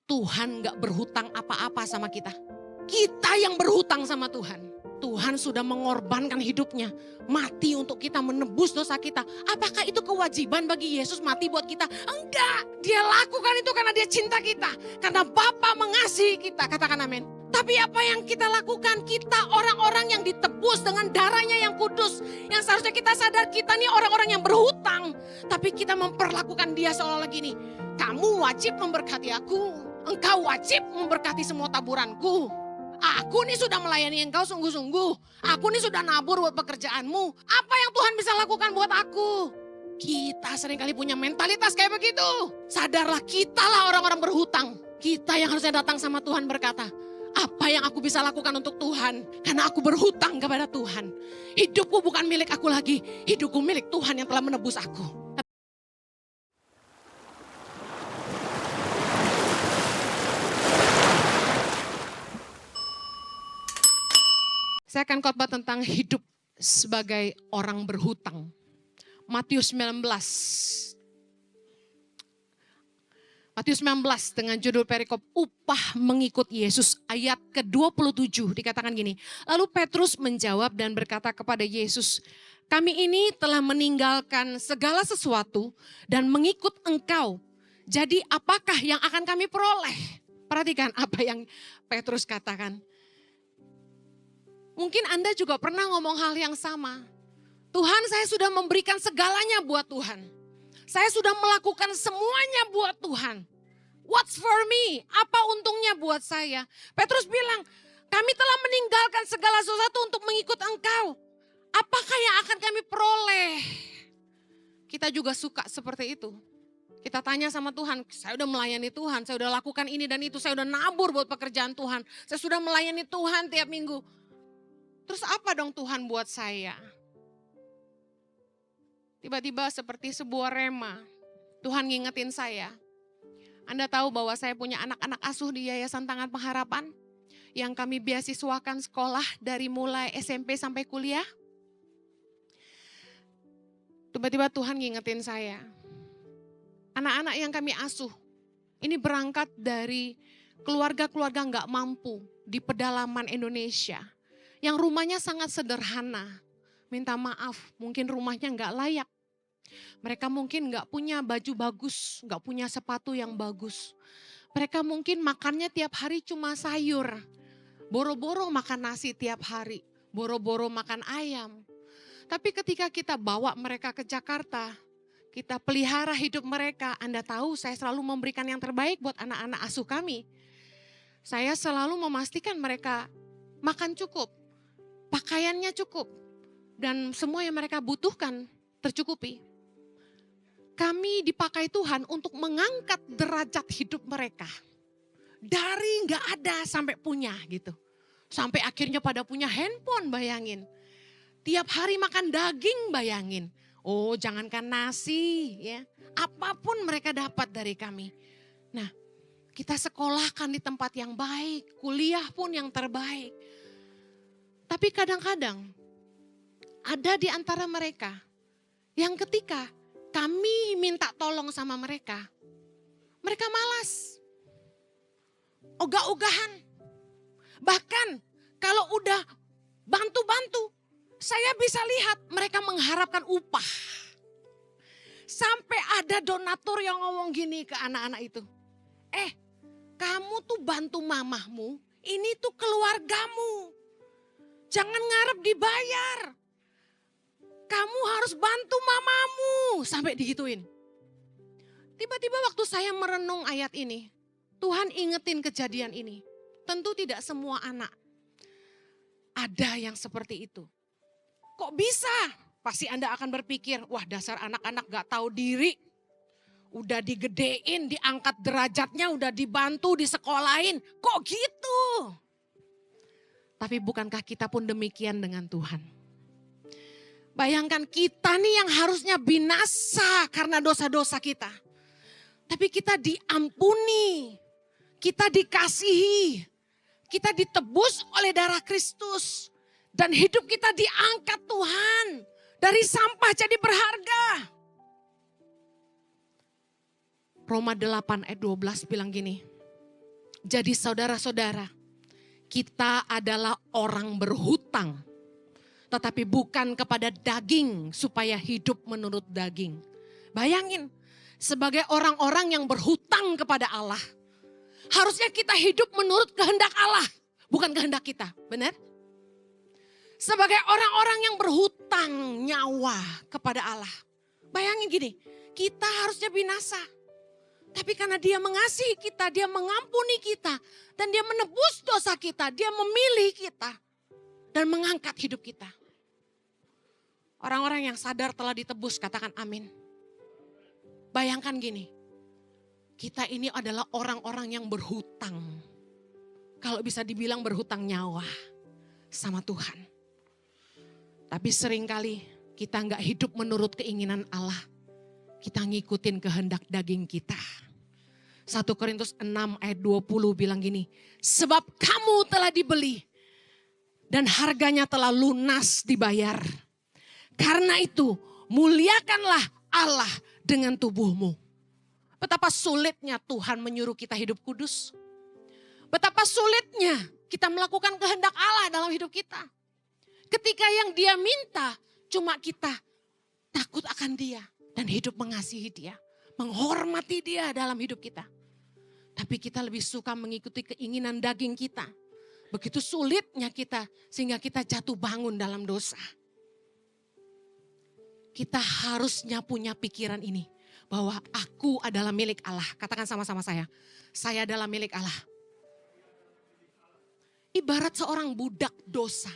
Tuhan gak berhutang apa-apa sama kita. Kita yang berhutang sama Tuhan. Tuhan sudah mengorbankan hidupnya, mati untuk kita, menebus dosa kita. Apakah itu kewajiban bagi Yesus mati buat kita? Enggak, dia lakukan itu karena dia cinta kita. Karena Bapa mengasihi kita, katakan amin. Tapi apa yang kita lakukan? Kita orang-orang yang ditebus dengan darahnya yang kudus. Yang seharusnya kita sadar kita nih orang-orang yang berhutang. Tapi kita memperlakukan dia seolah-olah gini. Kamu wajib memberkati aku. Engkau wajib memberkati semua taburanku. Aku nih sudah melayani engkau sungguh-sungguh. Aku nih sudah nabur buat pekerjaanmu. Apa yang Tuhan bisa lakukan buat aku? Kita seringkali punya mentalitas kayak begitu. Sadarlah, kitalah orang-orang berhutang. Kita yang harusnya datang sama Tuhan berkata, apa yang aku bisa lakukan untuk Tuhan? Karena aku berhutang kepada Tuhan. Hidupku bukan milik aku lagi. Hidupku milik Tuhan yang telah menebus aku. Saya akan khotbah tentang hidup sebagai orang berhutang. Matius 19. Matius 19 dengan judul perikop upah mengikut Yesus ayat ke-27 dikatakan gini. Lalu Petrus menjawab dan berkata kepada Yesus, kami ini telah meninggalkan segala sesuatu dan mengikut engkau. Jadi apakah yang akan kami peroleh? Perhatikan apa yang Petrus katakan. Mungkin Anda juga pernah ngomong hal yang sama. Tuhan, saya sudah memberikan segalanya buat Tuhan. Saya sudah melakukan semuanya buat Tuhan. What's for me? Apa untungnya buat saya? Petrus bilang, kami telah meninggalkan segala sesuatu untuk mengikut engkau. Apakah yang akan kami peroleh? Kita juga suka seperti itu. Kita tanya sama Tuhan, saya udah melayani Tuhan, saya udah lakukan ini dan itu, saya udah nabur buat pekerjaan Tuhan. Saya sudah melayani Tuhan tiap minggu. Terus apa dong Tuhan buat saya? Tiba-tiba seperti sebuah rema, Tuhan ngingetin saya. Anda tahu bahwa saya punya anak-anak asuh di Yayasan Tangan Pengharapan yang kami beasiswakan sekolah dari mulai SMP sampai kuliah. Tiba-tiba Tuhan ngingetin saya. Anak-anak yang kami asuh, ini berangkat dari keluarga-keluarga nggak mampu di pedalaman Indonesia. Yang rumahnya sangat sederhana, minta maaf, mungkin rumahnya nggak layak. Mereka mungkin nggak punya baju bagus, nggak punya sepatu yang bagus. Mereka mungkin makannya tiap hari cuma sayur, boro-boro makan nasi tiap hari, boro-boro makan ayam. Tapi ketika kita bawa mereka ke Jakarta, kita pelihara hidup mereka, Anda tahu saya selalu memberikan yang terbaik buat anak-anak asuh kami. Saya selalu memastikan mereka makan cukup. Pakaiannya cukup dan semua yang mereka butuhkan tercukupi. Kami dipakai Tuhan untuk mengangkat derajat hidup mereka. Dari nggak ada sampai punya gitu. Sampai akhirnya pada punya handphone, bayangin. Tiap hari makan daging, bayangin. Oh, jangankan nasi ya. Apapun mereka dapat dari kami. Nah, kita sekolahkan di tempat yang baik, kuliah pun yang terbaik. Tapi kadang-kadang ada di antara mereka yang ketika kami minta tolong sama mereka, mereka malas, ogah-ogahan. Bahkan kalau udah bantu-bantu, saya bisa lihat mereka mengharapkan upah. Sampai ada donatur yang ngomong gini ke anak-anak itu, kamu tuh bantu mamahmu, ini tuh keluargamu. Jangan ngarep dibayar. Kamu harus bantu mamamu. Sampai digituin. Tiba-tiba waktu saya merenung ayat ini, Tuhan ingetin kejadian ini. Tentu tidak semua anak ada yang seperti itu. Kok bisa? Pasti Anda akan berpikir, wah dasar anak-anak gak tahu diri. Udah digedein, diangkat derajatnya, udah dibantu, disekolahin. Kok gitu? Tapi bukankah kita pun demikian dengan Tuhan? Bayangkan kita nih yang harusnya binasa karena dosa-dosa kita. Tapi kita diampuni, kita dikasihi, kita ditebus oleh darah Kristus. Dan hidup kita diangkat Tuhan. Dari sampah jadi berharga. Roma 8 ayat 12 bilang gini. Jadi saudara-saudara, kita adalah orang berhutang. Tetapi bukan kepada daging supaya hidup menurut daging. Bayangin, sebagai orang-orang yang berhutang kepada Allah. Harusnya kita hidup menurut kehendak Allah, bukan kehendak kita, benar? Sebagai orang-orang yang berhutang nyawa kepada Allah. Bayangin gini, kita harusnya binasa. Tapi karena dia mengasihi kita, dia mengampuni kita. Dan dia menebus dosa kita, dia memilih kita. Dan mengangkat hidup kita. Orang-orang yang sadar telah ditebus, katakan amin. Bayangkan gini, kita ini adalah orang-orang yang berhutang. Kalau bisa dibilang berhutang nyawa sama Tuhan. Tapi seringkali kita nggak hidup menurut keinginan Allah. Kita ngikutin kehendak daging kita. 1 Korintus 6 ayat 20 bilang gini, sebab kamu telah dibeli dan harganya telah lunas dibayar. Karena itu muliakanlah Allah dengan tubuhmu. Betapa sulitnya Tuhan menyuruh kita hidup kudus. Betapa sulitnya kita melakukan kehendak Allah dalam hidup kita. Ketika yang dia minta cuma kita takut akan dia. Dan hidup mengasihi dia. Menghormati dia dalam hidup kita. Tapi kita lebih suka mengikuti keinginan daging kita. Begitu sulitnya kita sehingga kita jatuh bangun dalam dosa. Kita harusnya punya pikiran ini. Bahwa aku adalah milik Allah. Katakan sama-sama saya. Saya adalah milik Allah. Ibarat seorang budak dosa.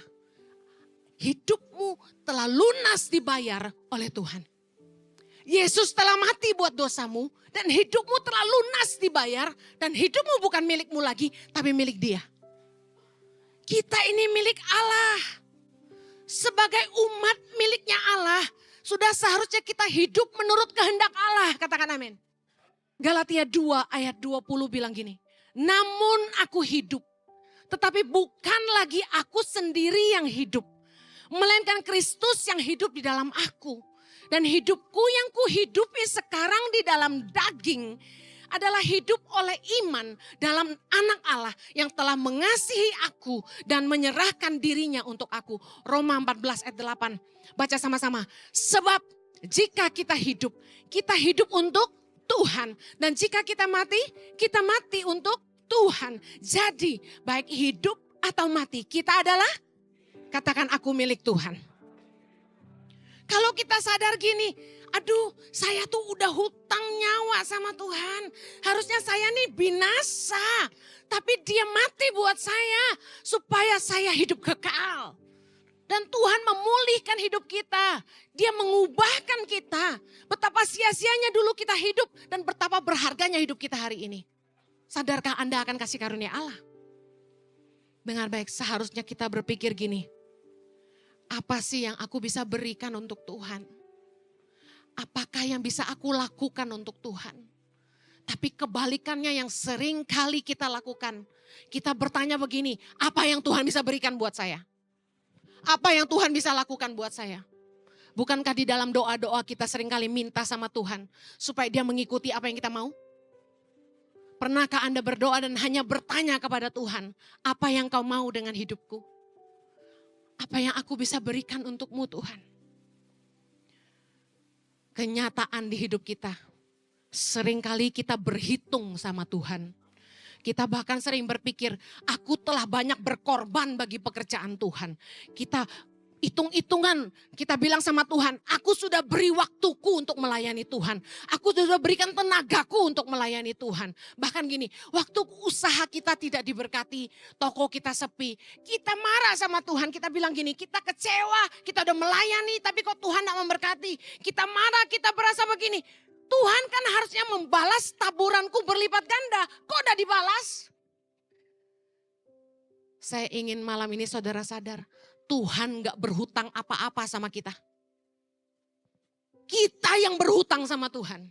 Hidupmu telah lunas dibayar oleh Tuhan. Yesus telah mati buat dosamu. Dan hidupmu telah lunas dibayar. Dan hidupmu bukan milikmu lagi. Tapi milik dia. Kita ini milik Allah. Sebagai umat miliknya Allah. Sudah seharusnya kita hidup menurut kehendak Allah. Katakan amin. Galatia 2 ayat 20 bilang gini. Namun aku hidup. Tetapi bukan lagi aku sendiri yang hidup. Melainkan Kristus yang hidup di dalam aku. Dan hidupku yang kuhidupi sekarang di dalam daging. Adalah hidup oleh iman dalam anak Allah yang telah mengasihi aku dan menyerahkan dirinya untuk aku. Roma 14 ayat 8. Baca sama-sama. Sebab jika kita hidup untuk Tuhan. Dan jika kita mati untuk Tuhan. Jadi baik hidup atau mati, kita adalah, katakan aku milik Tuhan. Kalau kita sadar gini, aduh saya tuh udah hutang nyawa sama Tuhan. Harusnya saya nih binasa. Tapi dia mati buat saya supaya saya hidup kekal. Dan Tuhan memulihkan hidup kita. Dia mengubahkan kita. Betapa sia-sianya dulu kita hidup dan betapa berharganya hidup kita hari ini. Sadarkah Anda akan kasih karunia Allah? Dengar baik, seharusnya kita berpikir gini. Apa sih yang aku bisa berikan untuk Tuhan? Apakah yang bisa aku lakukan untuk Tuhan? Tapi kebalikannya yang sering kali kita lakukan. Kita bertanya begini, apa yang Tuhan bisa berikan buat saya? Apa yang Tuhan bisa lakukan buat saya? Bukankah di dalam doa-doa kita sering kali minta sama Tuhan supaya dia mengikuti apa yang kita mau? Pernahkah Anda berdoa dan hanya bertanya kepada Tuhan, apa yang kau mau dengan hidupku? Apa yang aku bisa berikan untukmu Tuhan? Kenyataan di hidup kita, seringkali kita berhitung sama Tuhan. Kita bahkan sering berpikir, aku telah banyak berkorban bagi pekerjaan Tuhan. Kita hitung-hitungan, kita bilang sama Tuhan, aku sudah beri waktuku untuk melayani Tuhan. Aku sudah berikan tenagaku untuk melayani Tuhan. Bahkan gini, waktu usaha kita tidak diberkati, toko kita sepi. Kita marah sama Tuhan, kita bilang gini, kita kecewa, kita udah melayani tapi kok Tuhan tidak memberkati. Kita marah, kita berasa begini, Tuhan kan harusnya membalas taburanku berlipat ganda, kok udah dibalas? Saya ingin malam ini saudara sadar, Tuhan gak berhutang apa-apa sama kita. Kita yang berhutang sama Tuhan.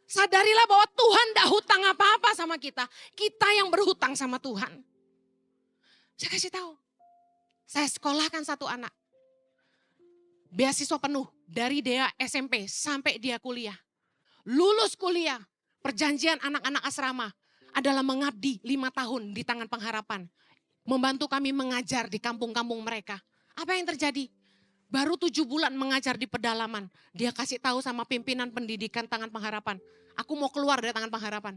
Sadarilah bahwa Tuhan gak hutang apa-apa sama kita. Kita yang berhutang sama Tuhan. Saya kasih tahu. Saya sekolahkan satu anak. Beasiswa penuh dari dia SMP sampai dia kuliah. Lulus kuliah. Perjanjian anak-anak asrama. adalah mengabdi 5 tahun di Tangan Pengharapan. Membantu kami mengajar di kampung-kampung mereka. Apa yang terjadi? Baru 7 bulan mengajar di pedalaman. Dia kasih tahu sama pimpinan pendidikan Tangan Pengharapan. Aku mau keluar dari Tangan Pengharapan.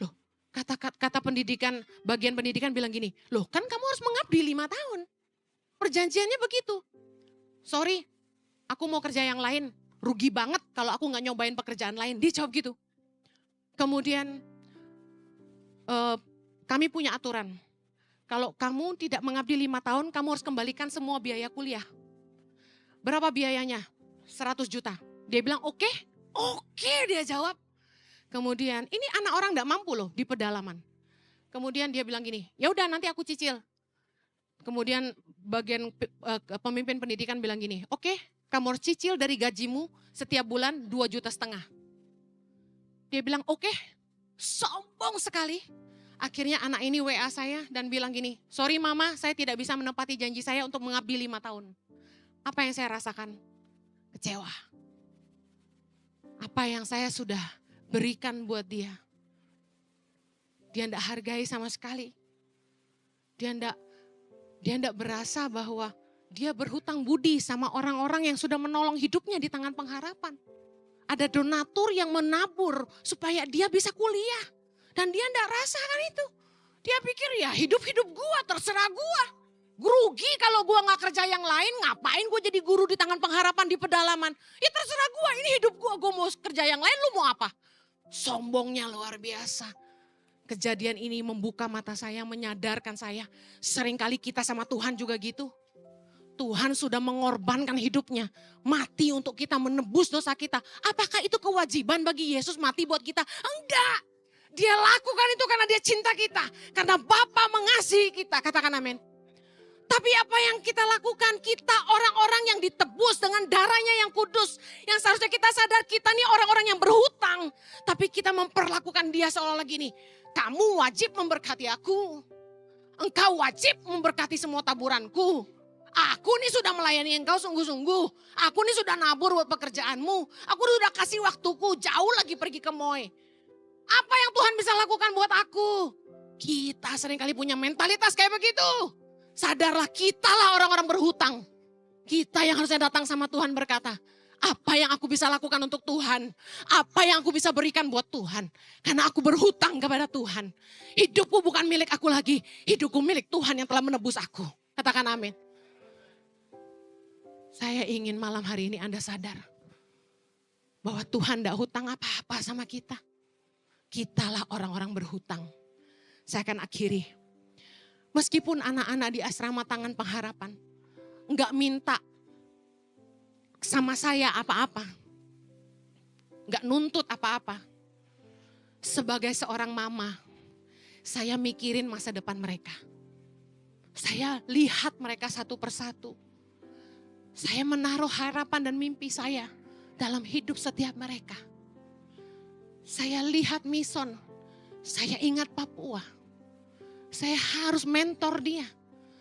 Loh, kata pendidikan, bagian pendidikan bilang gini. Loh, kan kamu harus mengabdi 5 tahun. Perjanjiannya begitu. Sorry, aku mau kerja yang lain. Rugi banget kalau aku gak nyobain pekerjaan lain. Dia jawab gitu. Kemudian kami punya aturan. Kalau kamu tidak mengabdi 5 tahun, kamu harus kembalikan semua biaya kuliah. Berapa biayanya? 100 juta. Dia bilang oke dia jawab. Kemudian ini anak orang gak mampu loh di pedalaman. Kemudian dia bilang gini, ya udah nanti aku cicil. Kemudian bagian pemimpin pendidikan bilang gini, oke, kamu harus cicil dari gajimu setiap bulan 2,5 juta. Dia bilang oke, sombong sekali. Akhirnya anak ini WA saya dan bilang gini, sorry mama, saya tidak bisa menepati janji saya untuk mengabdi 5 tahun. Apa yang saya rasakan? Kecewa. Apa yang saya sudah berikan buat dia. Dia tidak hargai sama sekali. Dia tidak berasa bahwa dia berhutang budi sama orang-orang yang sudah menolong hidupnya di Tangan Pengharapan. Ada donatur yang menabur supaya dia bisa kuliah. Dan dia tidak rasakan itu. Dia pikir ya hidup gua, terserah gua. Rugi kalau gua gak kerja yang lain, ngapain gua jadi guru di Tangan Pengharapan di pedalaman. Ya terserah gua, ini hidup gua mau kerja yang lain, lu mau apa? Sombongnya luar biasa. Kejadian ini membuka mata saya, menyadarkan saya. Seringkali kita sama Tuhan juga gitu. Tuhan sudah mengorbankan hidupnya. Mati untuk kita menebus dosa kita. Apakah itu kewajiban bagi Yesus mati buat kita? Enggak. Dia lakukan itu karena dia cinta kita. Karena Bapa mengasihi kita. Katakan amin. Tapi apa yang kita lakukan? Kita orang-orang yang ditebus dengan darahnya yang kudus. Yang seharusnya kita sadar kita nih orang-orang yang berhutang. Tapi kita memperlakukan dia seolah-olah gini. Kamu wajib memberkati aku. Engkau wajib memberkati semua taburanku. Aku nih sudah melayani engkau sungguh-sungguh. Aku nih sudah nabur buat pekerjaanmu. Aku sudah kasih waktuku jauh lagi pergi ke Moy. Apa yang Tuhan bisa lakukan buat aku? Kita seringkali punya mentalitas kayak begitu. Sadarlah kitalah orang-orang berhutang. Kita yang harusnya datang sama Tuhan berkata, apa yang aku bisa lakukan untuk Tuhan? Apa yang aku bisa berikan buat Tuhan? Karena aku berhutang kepada Tuhan. Hidupku bukan milik aku lagi. Hidupku milik Tuhan yang telah menebus aku. Katakan amin. Saya ingin malam hari ini Anda sadar. Bahwa Tuhan tidak hutang apa-apa sama kita. Kitalah orang-orang berhutang. Saya akan akhiri. Meskipun anak-anak di asrama Tangan Pengharapan enggak minta sama saya apa-apa. Enggak nuntut apa-apa. Sebagai seorang mama, saya mikirin masa depan mereka. Saya lihat mereka satu persatu. Saya menaruh harapan dan mimpi saya dalam hidup setiap mereka. Saya lihat Mison, saya ingat Papua. Saya harus mentor dia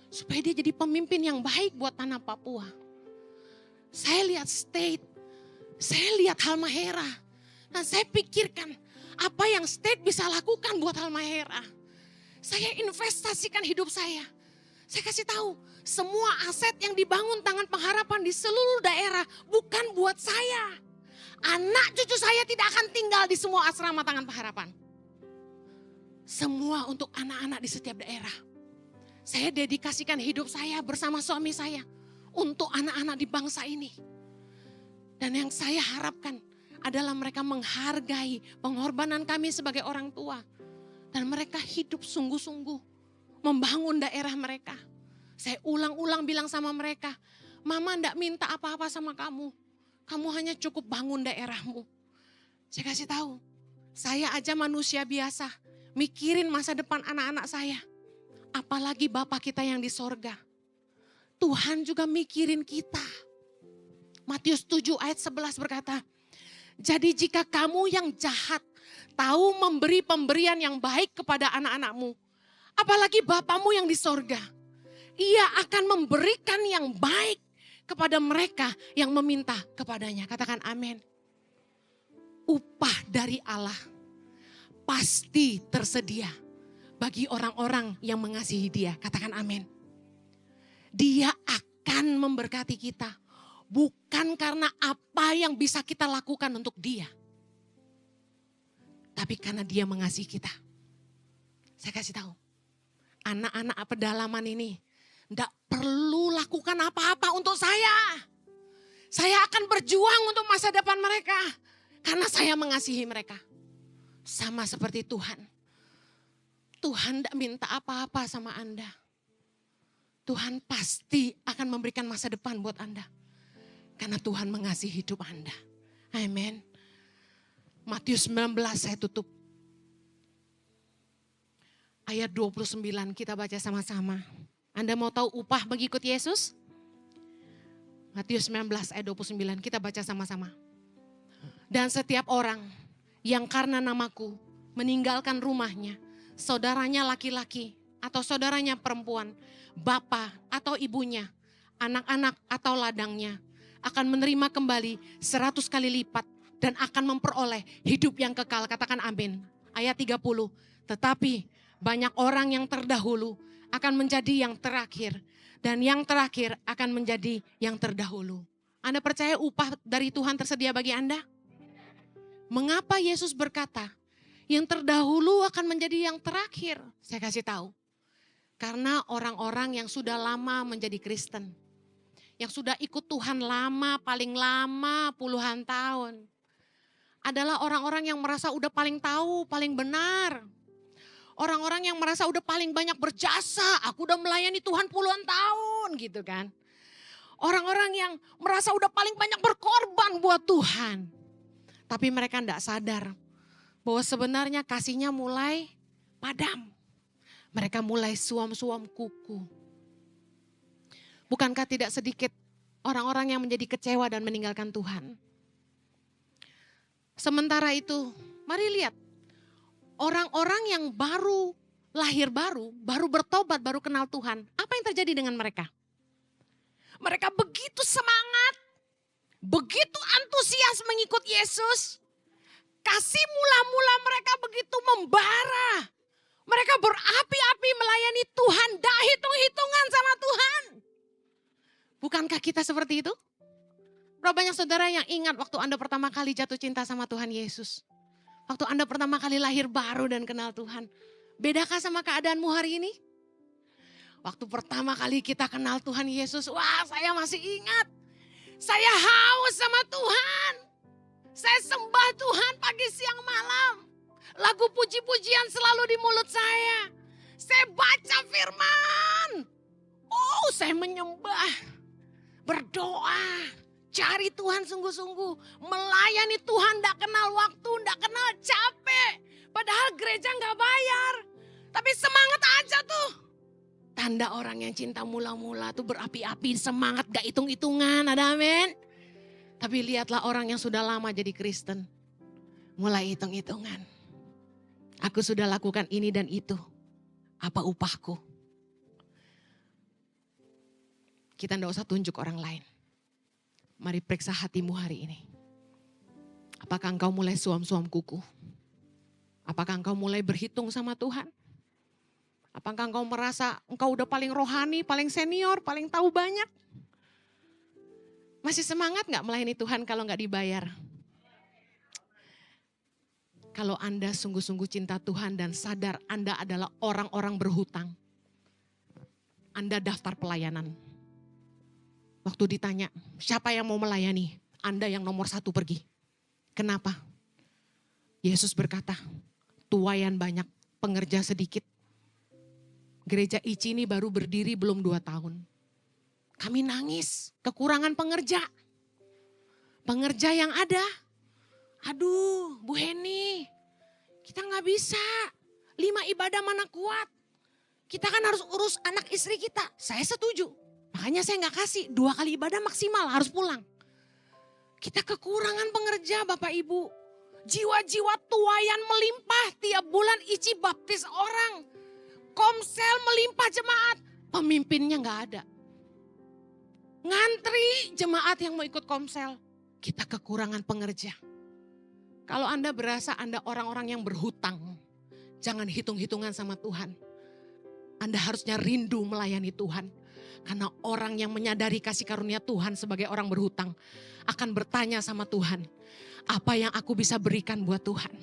supaya dia jadi pemimpin yang baik buat tanah Papua. Saya lihat State, saya lihat Halmahera. Dan saya pikirkan apa yang State bisa lakukan buat Halmahera. Saya investasikan hidup saya. Saya kasih tahu, semua aset yang dibangun Tangan Pengharapan di seluruh daerah bukan buat saya. Anak cucu saya tidak akan tinggal di semua asrama Tangan Pengharapan. Semua untuk anak-anak di setiap daerah. Saya dedikasikan hidup saya bersama suami saya untuk anak-anak di bangsa ini. Dan yang saya harapkan adalah mereka menghargai pengorbanan kami sebagai orang tua. Dan mereka hidup sungguh-sungguh membangun daerah mereka. Saya ulang-ulang bilang sama mereka, Mama enggak minta apa-apa sama kamu. Kamu hanya cukup bangun daerahmu. Saya kasih tahu, saya aja manusia biasa, mikirin masa depan anak-anak saya. Apalagi Bapa kita yang di sorga. Tuhan juga mikirin kita. Matius 7 ayat 11 berkata, jadi jika kamu yang jahat tahu memberi pemberian yang baik kepada anak-anakmu, apalagi Bapamu yang di sorga, Ia akan memberikan yang baik kepada mereka yang meminta kepadanya. Katakan amin. Upah dari Allah pasti tersedia bagi orang-orang yang mengasihi Dia. Katakan amin. Dia akan memberkati kita. Bukan karena apa yang bisa kita lakukan untuk Dia. Tapi karena Dia mengasihi kita. Saya kasih tahu. Anak-anak pedalaman ini tidak perlu lakukan apa-apa untuk saya. Saya akan berjuang untuk masa depan mereka. Karena saya mengasihi mereka. Sama seperti Tuhan. Tuhan tidak minta apa-apa sama Anda. Tuhan pasti akan memberikan masa depan buat Anda. Karena Tuhan mengasihi hidup Anda. Amin. Matius 19 saya tutup. Ayat 29 kita baca sama-sama. Anda mau tahu upah mengikut Yesus? Matius 19 ayat 29 kita baca sama-sama. Dan setiap orang yang karena namaku meninggalkan rumahnya, saudaranya laki-laki atau saudaranya perempuan, bapa atau ibunya, anak-anak atau ladangnya, akan menerima kembali 100 kali lipat dan akan memperoleh hidup yang kekal. Katakan amin. Ayat 30. Tetapi banyak orang yang terdahulu akan menjadi yang terakhir. Dan yang terakhir akan menjadi yang terdahulu. Anda percaya upah dari Tuhan tersedia bagi Anda? Mengapa Yesus berkata, yang terdahulu akan menjadi yang terakhir? Saya kasih tahu. Karena orang-orang yang sudah lama menjadi Kristen. Yang sudah ikut Tuhan lama, paling lama puluhan tahun. Adalah orang-orang yang merasa udah paling tahu, paling benar. Orang-orang yang merasa udah paling banyak berjasa, aku udah melayani Tuhan puluhan tahun gitu kan. Orang-orang yang merasa udah paling banyak berkorban buat Tuhan. Tapi mereka tidak sadar bahwa sebenarnya kasihnya mulai padam. Mereka mulai suam-suam kuku. Bukankah tidak sedikit orang-orang yang menjadi kecewa dan meninggalkan Tuhan? Sementara itu, mari lihat. Orang-orang yang baru lahir baru bertobat, baru kenal Tuhan. Apa yang terjadi dengan mereka? Mereka begitu semangat, begitu antusias mengikut Yesus. Kasih mula-mula mereka begitu membara. Mereka berapi-api melayani Tuhan, tidak hitung-hitungan sama Tuhan. Bukankah kita seperti itu? Berapa banyak saudara yang ingat waktu Anda pertama kali jatuh cinta sama Tuhan Yesus? Waktu Anda pertama kali lahir baru dan kenal Tuhan. Bedakah sama keadaanmu hari ini? Waktu pertama kali kita kenal Tuhan Yesus, wah saya masih ingat. Saya haus sama Tuhan. Saya sembah Tuhan pagi siang malam. Lagu puji-pujian selalu di mulut saya. Saya baca firman. Oh saya menyembah, berdoa. Cari Tuhan sungguh-sungguh. Melayani Tuhan tidak kenal waktu, tidak kenal capek. Padahal gereja nggak bayar. Tapi semangat aja tuh. Tanda orang yang cinta mula-mula tuh berapi-api, semangat gak hitung-hitungan, ada amin. Tapi lihatlah orang yang sudah lama jadi Kristen. Mulai hitung-hitungan. Aku sudah lakukan ini dan itu. Apa upahku? Kita tidak usah tunjuk orang lain. Mari periksa hatimu hari ini. Apakah engkau mulai suam-suam kuku? Apakah engkau mulai berhitung sama Tuhan? Apakah engkau merasa engkau udah paling rohani, paling senior, paling tahu banyak? Masih semangat gak melayani Tuhan kalau gak dibayar? Kalau Anda sungguh-sungguh cinta Tuhan dan sadar Anda adalah orang-orang berhutang. Anda daftar pelayanan. Waktu ditanya, siapa yang mau melayani? Anda yang nomor 1 pergi. Kenapa? Yesus berkata, tuaian banyak, pengerja sedikit. Gereja Ici ini baru berdiri belum 2 tahun. Kami nangis, kekurangan pengerja. Pengerja yang ada, aduh Bu Heni, kita gak bisa. 5 ibadah mana kuat. Kita kan harus urus anak istri kita. Saya setuju. Makanya saya gak kasih 2 kali ibadah maksimal harus pulang. Kita kekurangan pengerja Bapak Ibu. Jiwa-jiwa tuaian melimpah tiap bulan Ici baptis orang. Komsel melimpah jemaat. Pemimpinnya gak ada. Ngantri jemaat yang mau ikut komsel. Kita kekurangan pengerja. Kalau Anda berasa Anda orang-orang yang berhutang, jangan hitung-hitungan sama Tuhan. Anda harusnya rindu melayani Tuhan. Karena orang yang menyadari kasih karunia Tuhan sebagai orang berhutang akan bertanya sama Tuhan, apa yang aku bisa berikan buat Tuhan?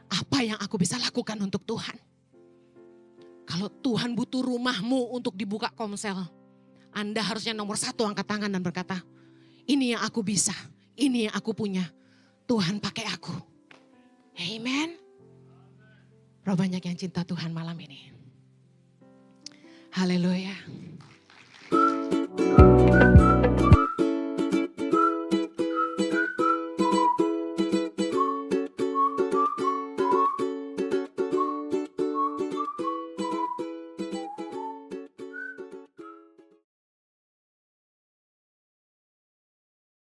Apa yang aku bisa lakukan untuk Tuhan? Kalau Tuhan butuh rumahmu untuk dibuka komsel, Anda harusnya nomor 1 angkat tangan dan berkata, ini yang aku bisa, ini yang aku punya. Tuhan pakai aku. Amen. Roh banyak yang cinta Tuhan malam ini. Haleluya.